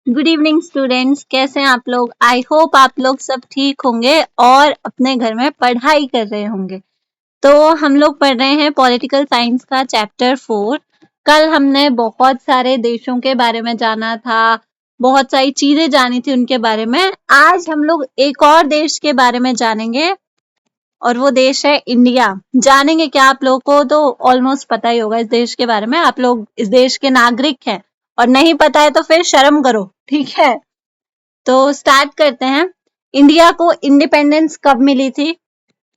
Good evening students, कैसे हैं आप लोग। आई होप आप लोग सब ठीक होंगे और अपने घर में पढ़ाई कर रहे होंगे। तो हम लोग पढ़ रहे हैं पॉलिटिकल साइंस का चैप्टर 4। कल हमने बहुत सारे देशों के बारे में जाना था, बहुत सारी चीजें जानी थी उनके बारे में। आज हम लोग एक और देश के बारे में जानेंगे और वो देश है इंडिया। जानेंगे क्या, आप लोगों को तो ऑलमोस्ट पता ही होगा इस देश के बारे में, आप लोग इस देश के नागरिक हैं और नहीं पता है तो फिर शर्म करो, ठीक है। तो स्टार्ट करते हैं। इंडिया को इंडिपेंडेंस कब मिली थी?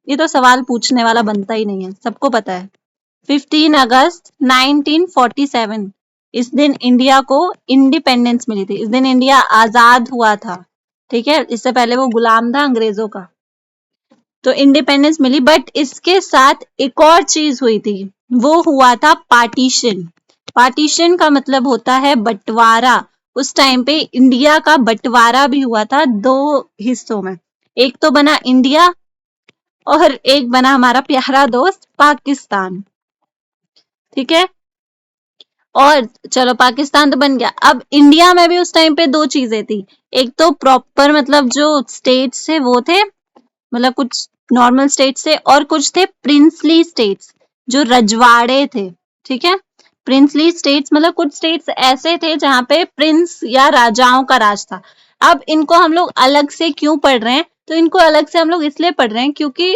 ये तो सवाल पूछने वाला बनता ही नहीं है, सबको पता है। 15 अगस्त 1947 इस दिन इंडिया को इंडिपेंडेंस मिली थी। इस दिन इंडिया आजाद हुआ था, ठीक है। इससे पहले वो गुलाम था अंग्रेजों का। तो इंडिपेंडेंस मिली, बट इसके साथ एक और चीज हुई थी, वो हुआ था पार्टीशन। पार्टीशन का मतलब होता है बंटवारा। उस टाइम पे इंडिया का बंटवारा भी हुआ था दो हिस्सों में। एक तो बना इंडिया और एक बना हमारा प्यारा दोस्त पाकिस्तान, ठीक है। और चलो पाकिस्तान तो बन गया। अब इंडिया में भी उस टाइम पे दो चीजें थी। एक तो प्रॉपर मतलब जो स्टेट्स थे वो थे, मतलब कुछ नॉर्मल स्टेट्स थे, और कुछ थे प्रिंसली स्टेट्स जो रजवाड़े थे, ठीक है। प्रिंसली स्टेट्स मतलब कुछ स्टेट्स ऐसे थे जहां पे प्रिंस या राजाओं का राज था। अब इनको हम लोग अलग से क्यों पढ़ रहे हैं? तो इनको अलग से हम लोग इसलिए पढ़ रहे हैं क्योंकि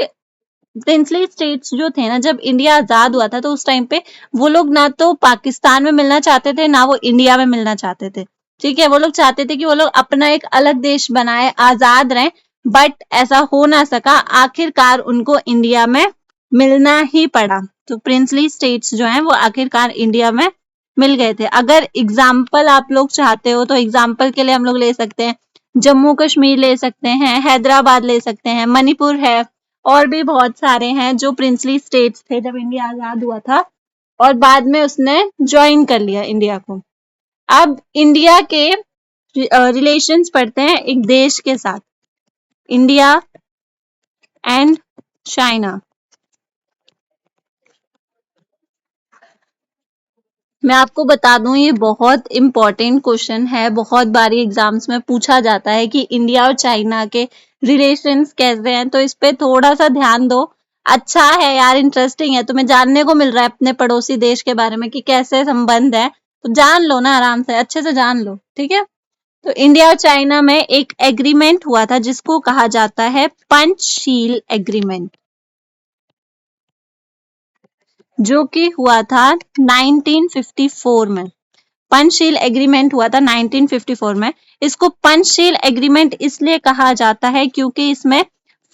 प्रिंसली स्टेट्स जो थे ना, जब इंडिया आजाद हुआ था तो उस टाइम पे वो लोग ना तो पाकिस्तान में मिलना चाहते थे ना वो इंडिया में मिलना चाहते थे, ठीक है। वो लोग चाहते थे कि वो लोग अपना एक अलग देश बनाए, आजाद रहें, बट ऐसा हो ना सका। आखिरकार उनको इंडिया में मिलना ही पड़ा। तो प्रिंसली स्टेट्स जो हैं वो आखिरकार इंडिया में मिल गए थे। अगर एग्जाम्पल आप लोग चाहते हो तो एग्जाम्पल के लिए हम लोग ले सकते हैं जम्मू कश्मीर, ले सकते हैं हैदराबाद, ले सकते हैं मणिपुर है, और भी बहुत सारे हैं जो प्रिंसली स्टेट्स थे जब इंडिया आजाद हुआ था और बाद में उसने ज्वाइन कर लिया इंडिया को। अब इंडिया के रिलेशंस पढ़ते हैं एक देश के साथ, इंडिया एंड चाइना। मैं आपको बता दूं ये बहुत इंपॉर्टेंट क्वेश्चन है, बहुत बारी एग्जाम्स में पूछा जाता है कि इंडिया और चाइना के रिलेशंस कैसे हैं, तो इस पे थोड़ा सा ध्यान दो। अच्छा है यार, इंटरेस्टिंग है, तुम्हें जानने को मिल रहा है अपने पड़ोसी देश के बारे में कि कैसे संबंध है, तो जान लो ना, आराम से अच्छे से जान लो, ठीक है। तो इंडिया और चाइना में एक एग्रीमेंट हुआ था जिसको कहा जाता है पंचशील एग्रीमेंट, जो कि हुआ था 1954 में। पंचशील एग्रीमेंट हुआ था 1954 में। इसको पंचशील एग्रीमेंट इसलिए कहा जाता है क्योंकि इसमें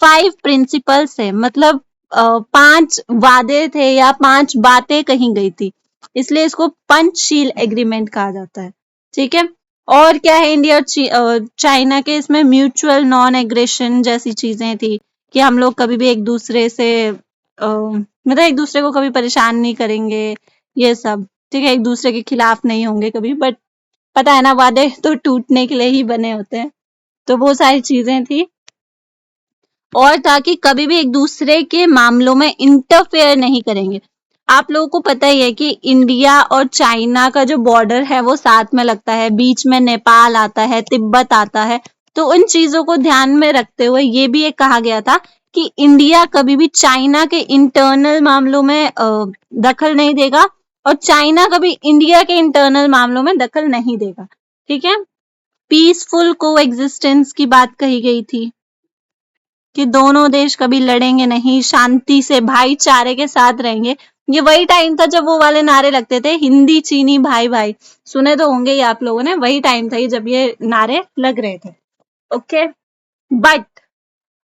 5 प्रिंसिपल्स है, मतलब 5 वादे थे या 5 बातें कही गई थी, इसलिए इसको पंचशील एग्रीमेंट कहा जाता है, ठीक है। और क्या है, इंडिया और चाइना के इसमें म्यूचुअल नॉन एग्रेशन जैसी चीजें थी कि हम लोग कभी भी एक दूसरे से मतलब एक दूसरे को कभी परेशान नहीं करेंगे, ये सब, ठीक है। एक दूसरे के खिलाफ नहीं होंगे कभी, बट पता है ना वादे तो टूटने के लिए ही बने होते हैं, तो वो सारी चीजें थी। और ताकि कभी भी एक दूसरे के मामलों में इंटरफेयर नहीं करेंगे। आप लोगों को पता ही है कि इंडिया और चाइना का जो बॉर्डर है वो साथ में लगता है, बीच में नेपाल आता है, तिब्बत आता है। तो उन चीजों को ध्यान में रखते हुए ये भी एक कहा गया था कि इंडिया कभी भी चाइना के इंटरनल मामलों में दखल नहीं देगा और चाइना कभी इंडिया के इंटरनल मामलों में दखल नहीं देगा, ठीक है। पीसफुल कोएग्जिस्टेंस की बात कही गई थी कि दोनों देश कभी लड़ेंगे नहीं, शांति से भाईचारे के साथ रहेंगे। ये वही टाइम था जब वो वाले नारे लगते थे, हिंदी चीनी भाई भाई, सुने तो होंगे ही आप लोगों ने। वही टाइम था जब ये नारे लग रहे थे, ओके। बट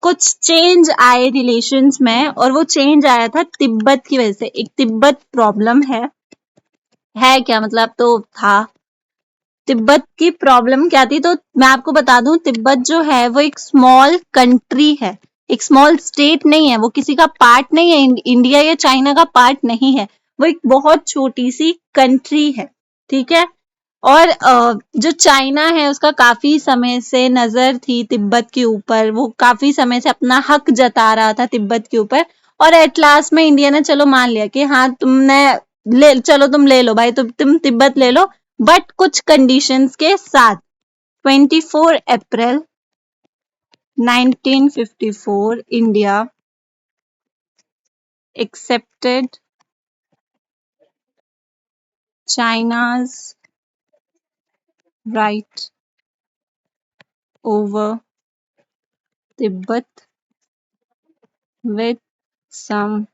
कुछ चेंज आए रिलेशंस में और वो चेंज आया था तिब्बत की वजह से। एक तिब्बत प्रॉब्लम है क्या मतलब, तो था। तिब्बत की प्रॉब्लम क्या थी, तो मैं आपको बता दूं, तिब्बत जो है वो एक स्मॉल कंट्री है, एक स्मॉल स्टेट नहीं है, वो किसी का पार्ट नहीं है, इंडिया या चाइना का पार्ट नहीं है, वो एक बहुत छोटी सी कंट्री है, ठीक है। और जो चाइना है उसका काफी समय से नजर थी तिब्बत के ऊपर, वो काफी समय से अपना हक जता रहा था तिब्बत के ऊपर। और एट लास्ट में इंडिया ने चलो मान लिया कि हाँ तुमने चलो तुम ले लो भाई, तुम तिब्बत ले लो, बट कुछ कंडीशंस के साथ। 24 April 1954, India accepted China's right over Tibet with some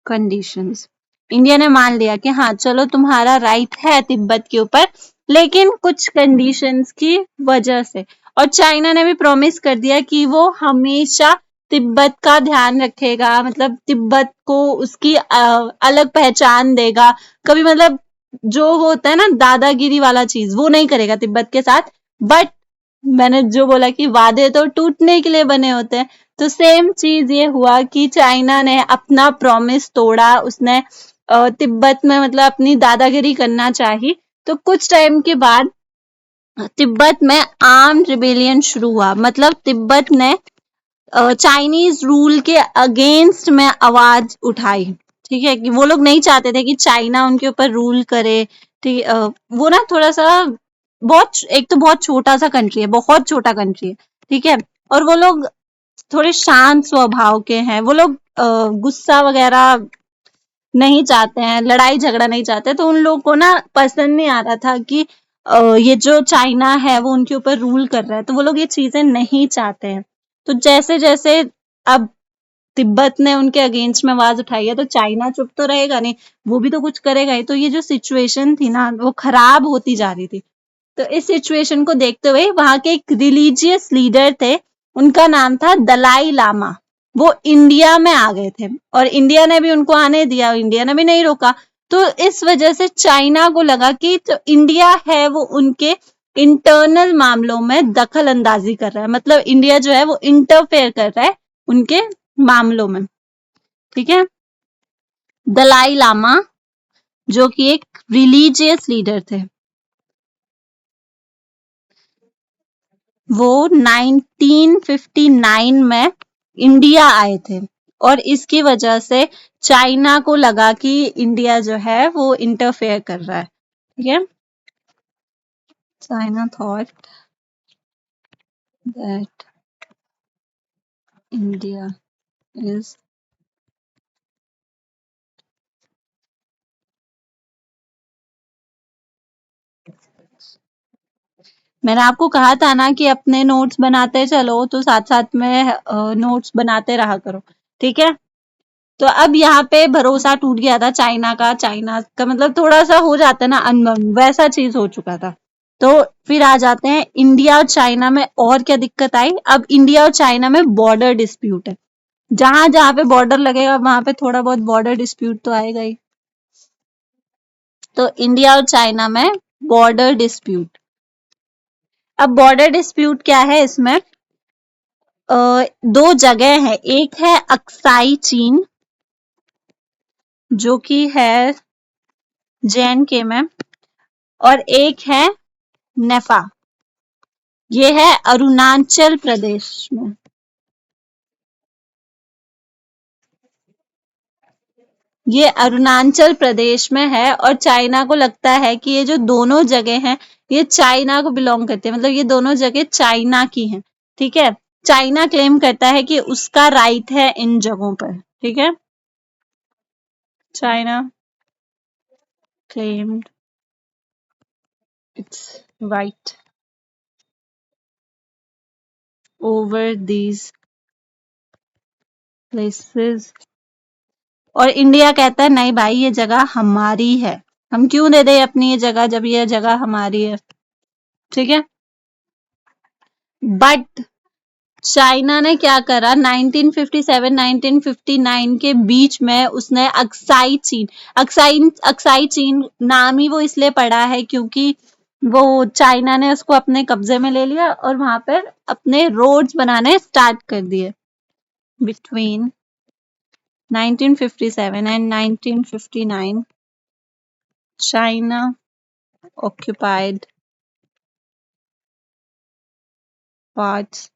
conditions. India ने मान लिया कि हाँ चलो तुम्हारा राइट है तिब्बत के ऊपर, लेकिन कुछ कंडीशंस की वजह से। और चाइना ने भी प्रॉमिस कर दिया कि वो हमेशा तिब्बत का ध्यान रखेगा, मतलब तिब्बत को उसकी अलग पहचान देगा। कभी मतलब जो होता है ना दादागिरी वाला चीज, वो नहीं करेगा तिब्बत के साथ। बट मैंने जो बोला कि वादे तो टूटने के लिए बने होते हैं, तो सेम चीज ये हुआ कि चाइना ने अपना प्रॉमिस तोड़ा। उसने तिब्बत में मतलब अपनी दादागिरी करना चाही। तो कुछ टाइम के बाद तिब्बत में आर्म्ड रिबेलियन शुरू हुआ। मतलब तिब्बत ने चाइनीज रूल के अगेंस्ट में आवाज उठाई। ठीक है, कि वो लोग नहीं चाहते थे कि चाइना उनके ऊपर रूल करे। ठीक, वो ना थोड़ा सा बहुत, एक तो बहुत छोटा सा कंट्री है, बहुत छोटा कंट्री है। ठीक है, और वो लोग थोड़े शांत स्वभाव के हैं। वो लोग गुस्सा वगैरह नहीं चाहते हैं, लड़ाई झगड़ा नहीं चाहते। तो उन लोगों को ना पसंद नहीं आ रहा था कि ये जो चाइना है वो उनके ऊपर रूल कर रहा है, तो वो लोग ये चीजें नहीं चाहते हैं। तो जैसे जैसे अब तिब्बत ने उनके अगेंस्ट में आवाज उठाई है, तो चाइना चुप तो रहेगा नहीं, वो भी तो कुछ करेगा ही। तो ये जो सिचुएशन थी ना वो खराब होती जा रही थी। तो इस सिचुएशन को देखते हुए वहां के एक रिलीजियस लीडर थे, उनका नाम था दलाई लामा। वो इंडिया में आ गए थे और इंडिया ने भी उनको आने दिया, इंडिया ने भी नहीं रोका। तो इस वजह से चाइना को लगा कि जो इंडिया है वो उनके इंटरनल मामलों में दखल अंदाजी कर रहा है, मतलब इंडिया जो है वो इंटरफेयर कर रहा है उनके मामलों में। ठीक है, दलाई लामा जो कि एक रिलीजियस लीडर थे, वो 1959 में इंडिया आए थे। और इसकी वजह से चाइना को लगा कि इंडिया जो है वो इंटरफेयर कर रहा है। ठीक है, China thought that India is, मैंने आपको कहा था ना कि अपने नोट्स बनाते चलो, तो साथ साथ में नोट्स बनाते रहा करो। ठीक है, तो अब यहाँ पे भरोसा टूट गया था चाइना का। चाइना का मतलब थोड़ा सा हो जाता है ना अनबन, वैसा चीज हो चुका था। तो फिर आ जाते हैं इंडिया और चाइना में और क्या दिक्कत आई। अब इंडिया और चाइना में बॉर्डर डिस्प्यूट है। जहां जहां पे बॉर्डर लगेगा वहां पे थोड़ा बहुत बॉर्डर डिस्प्यूट तो आएगा ही। तो इंडिया और चाइना में बॉर्डर डिस्प्यूट। अब बॉर्डर डिस्प्यूट क्या है इसमें, दो जगह है। एक है अक्साई चीन जो कि है JNK में, और एक है नेफा, ये है अरुणाचल प्रदेश में। ये अरुणाचल प्रदेश में है और चाइना को लगता है कि ये जो दोनों जगह हैं ये चाइना को बिलोंग करती है, मतलब ये दोनों जगह चाइना की हैं। ठीक है, चाइना क्लेम करता है कि उसका राइट है इन जगहों पर। ठीक है, China claimed its right over these places, और इंडिया कहता है नहीं भाई ये जगह हमारी है, हम क्यों दे दे अपनी ये जगह जब ये जगह हमारी है। ठीक है, बट चाइना ने क्या करा, 1957-1959 के बीच में उसने अक्साई चीन, अक्साई चीन नाम ही वो इसलिए पड़ा है क्योंकि वो चाइना ने उसको अपने कब्जे में ले लिया और वहां पर अपने रोड्स बनाने स्टार्ट कर दिए। Between 1957 and 1959 China occupied parts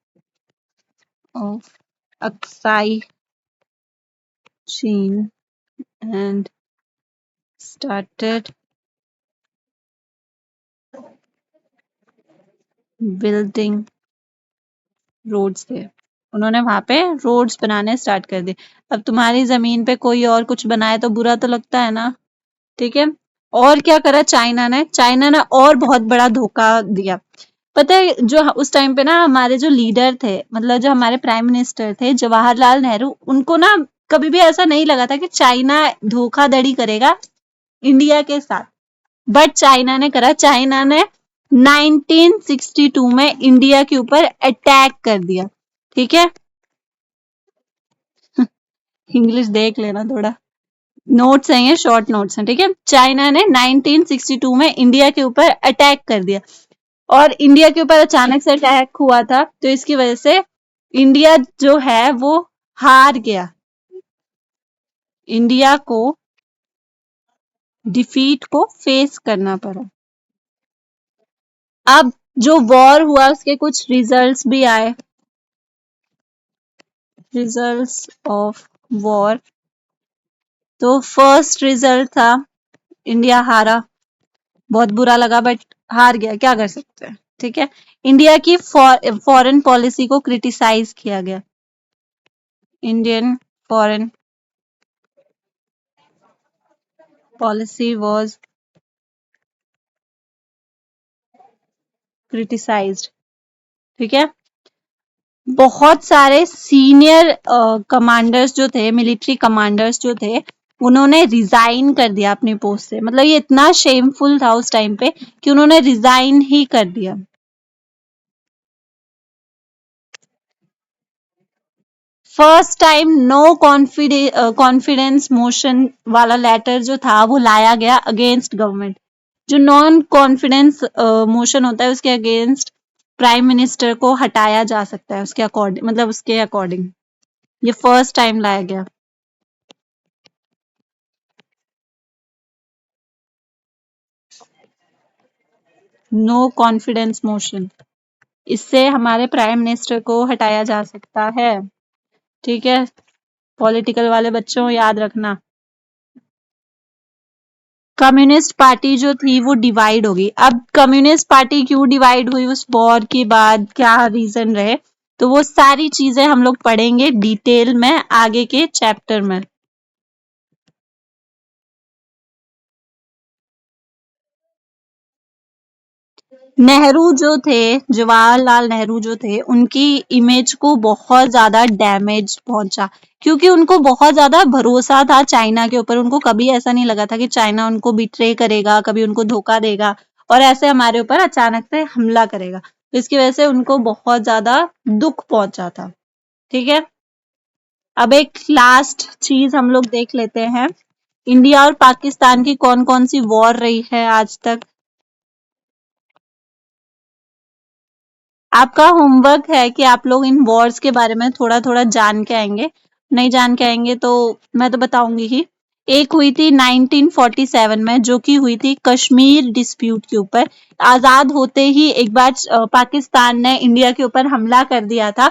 of Aksai Chin and started building roads थे, उन्होंने वहां पे रोड्स बनाने स्टार्ट कर दिए। अब तुम्हारी जमीन पे कोई और कुछ बनाए तो बुरा तो लगता है ना, ठीक है। और क्या करा चाइना ने और बहुत बड़ा धोखा दिया। पता है जो उस टाइम पे ना हमारे जो लीडर थे, मतलब जो हमारे प्राइम मिनिस्टर थे जवाहरलाल नेहरू, उनको ना कभी भी ऐसा नहीं लगा था कि चाइना धोखाधड़ी करेगा इंडिया के साथ। बट चाइना ने करा, चाइना ने 1962 में इंडिया के ऊपर अटैक कर दिया, ठीक है। इंग्लिश देख लेना थोड़ा, नोट्स हैं ये, शॉर्ट नोट्स हैं, ठीक है। चाइना ने 1962 में इंडिया के ऊपर अटैक कर दिया, और इंडिया के ऊपर अचानक से अटैक हुआ था, तो इसकी वजह से इंडिया जो है वो हार गया। इंडिया को डिफीट को फेस करना पड़ा। अब जो वॉर हुआ उसके कुछ रिजल्ट्स भी आए। रिजल्ट्स ऑफ वॉर, तो फर्स्ट रिजल्ट था इंडिया हारा, बहुत बुरा लगा बट हार गया, क्या कर सकते हैं, ठीक है। इंडिया की फॉरेन पॉलिसी को क्रिटिसाइज किया गया। Indian foreign policy was criticised, ठीक है। बहुत सारे सीनियर कमांडर्स जो थे, मिलिट्री कमांडर्स जो थे, उन्होंने रिजाइन कर दिया अपनी पोस्ट से। मतलब ये इतना शेमफुल था उस टाइम पे कि उन्होंने रिजाइन ही कर दिया। First time no confidence motion वाला लेटर जो था वो लाया गया अगेंस्ट गवर्नमेंट। जो नॉन कॉन्फिडेंस मोशन होता है उसके अगेंस्ट प्राइम मिनिस्टर को हटाया जा सकता है उसके अकॉर्डिंग, मतलब उसके अकॉर्डिंग ये फर्स्ट टाइम लाया गया। नो कॉन्फिडेंस मोशन, इससे हमारे प्राइम मिनिस्टर को हटाया जा सकता है, ठीक है। पॉलिटिकल वाले बच्चों याद रखना। कम्युनिस्ट पार्टी जो थी वो डिवाइड हो गई। अब कम्युनिस्ट पार्टी क्यों डिवाइड हुई उस वॉर के बाद, क्या रीजन रहे, तो वो सारी चीजें हम लोग पढ़ेंगे डिटेल में आगे के चैप्टर में। नेहरू जो थे, जवाहरलाल नेहरू जो थे, उनकी इमेज को बहुत ज्यादा डैमेज पहुंचा, क्योंकि उनको बहुत ज्यादा भरोसा था चाइना के ऊपर। उनको कभी ऐसा नहीं लगा था कि चाइना उनको बिट्रे करेगा, कभी उनको धोखा देगा और ऐसे हमारे ऊपर अचानक से हमला करेगा। तो इसकी वजह से उनको बहुत ज्यादा दुख पहुंचा था, ठीक है। अब एक लास्ट चीज हम लोग देख लेते हैं, इंडिया और पाकिस्तान की कौन कौन सी वॉर रही है आज तक। आपका होमवर्क है कि आप लोग इन वॉर्स के बारे में थोड़ा थोड़ा जान के आएंगे, नहीं जान के आएंगे तो मैं तो बताऊंगी ही। एक हुई थी 1947 में, जो कि हुई थी कश्मीर डिस्प्यूट के ऊपर। आजाद होते ही एक बार पाकिस्तान ने इंडिया के ऊपर हमला कर दिया था।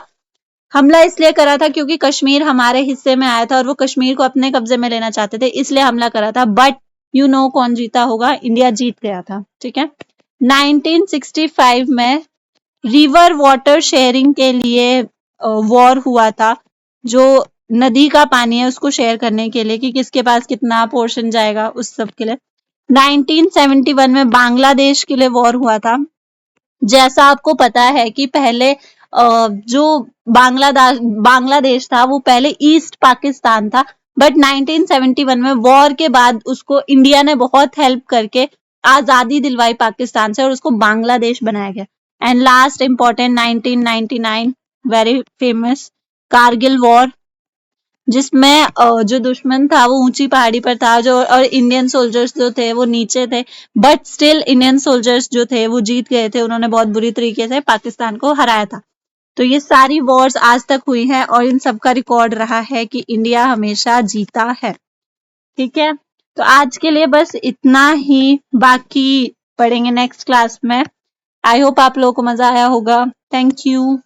हमला इसलिए करा था क्योंकि कश्मीर हमारे हिस्से में आया था और वो कश्मीर को अपने कब्जे में लेना चाहते थे, इसलिए हमला करा था। बट यू नो कौन जीता होगा, इंडिया जीत गया था, ठीक है। 1965 में रिवर वाटर शेयरिंग के लिए वॉर हुआ था, जो नदी का पानी है उसको शेयर करने के लिए कि किसके पास कितना पोर्शन जाएगा, उस सब के लिए। 1971 में बांग्लादेश के लिए वॉर हुआ था। जैसा आपको पता है कि पहले जो बांग्लादेश था वो पहले ईस्ट पाकिस्तान था, बट 1971 में वॉर के बाद उसको इंडिया ने बहुत हेल्प करके आजादी दिलवाई पाकिस्तान से और उसको बांग्लादेश बनाया गया। And last important 1999 very famous Kargil war, जिसमें जो दुश्मन था वो ऊंची पहाड़ी पर था, जो और इंडियन सोल्जर्स जो थे वो नीचे थे, बट स्टिल इंडियन सोल्जर्स जो थे वो जीत गए थे। उन्होंने बहुत बुरी तरीके से पाकिस्तान को हराया था। तो ये सारी वॉर्स आज तक हुई हैं और इन सब का रिकॉर्ड रहा है कि इंडिया हमेशा जीता है, ठीक है। तो आज के लिए बस इतना ही, बाकी पढ़ेंगे नेक्स्ट क्लास में। आई होप आप लोगों को मजा आया होगा। Thank you.